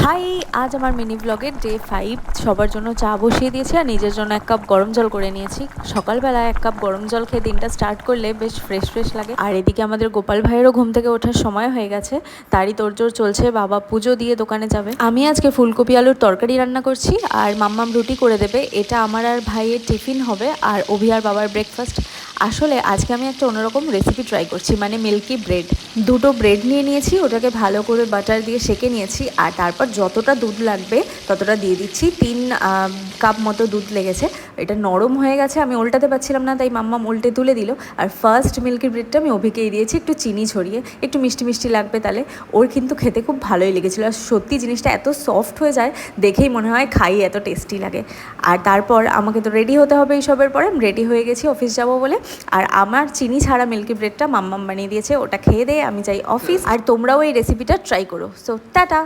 High, আজ আমার mini ব্লগের ডে 5। সবার জন্য চা বসিয়ে দিয়েছি আর নিজের জন্য এক কাপ গরম জল করে নিয়েছি। সকালবেলা এক কাপ গরম জল খেয়ে দিনটা স্টার্ট করলে বেশ ফ্রেশ ফ্রেশ লাগে। আর এদিকে আমাদের গোপাল ভাইয়েরও ঘুম থেকে ওঠার সময় হয়ে গেছে, তারই তোড়জোড় চলছে। বাবা পুজো দিয়ে দোকানে যাবে। আমি আজকে ফুলকপি আলুর তরকারি রান্না করছি আর মাম্মাম রুটি করে দেবে। এটা আমার আর ভাইয়ের টিফিন হবে আর অভি আর বাবার ব্রেকফাস্ট। আসলে আজকে আমি একটা অন্যরকম রেসিপি ট্রাই করছি, মানে মিল্কি ব্রেড। দুটো ব্রেড নিয়ে নিয়েছি, ওটাকে ভালো করে বাটার দিয়ে সেঁকে নিয়েছি আর তারপর যতটা দুধ লাগবে ততটা দিয়ে দিচ্ছি। 3 কাপ মতো দুধ লেগেছে। এটা নরম হয়ে গেছে, আমি উল্টাতে পারছিলাম না, তাই মাম্মা উল্টে তুলে দিল। আর ফার্স্ট মিল্কি ব্রেডটা আমি অভিকেই দিয়েছি, একটু চিনি ছড়িয়ে। একটু মিষ্টি মিষ্টি লাগবে তাহলে। ওর কিন্তু খেতে খুব ভালোই লেগেছিলো। আর সত্যি জিনিসটা এত সফট হয়ে যায়, দেখেই মনে হয় খাই, এত টেস্টি লাগে। আর তারপর আমাকে তো রেডি হতে হবে এইসবের পরে। আমি রেডি হয়ে গেছি অফিস যাব বলে। আর আমার চিনি ছাড়া মিল্কি ব্রেডটা মাম্মাম বানিয়ে দিয়েছে, ওটা খেয়ে দিয়ে আমি যাই অফিস। আর তোমরাও এই রেসিপিটা ট্রাই করো। So tata.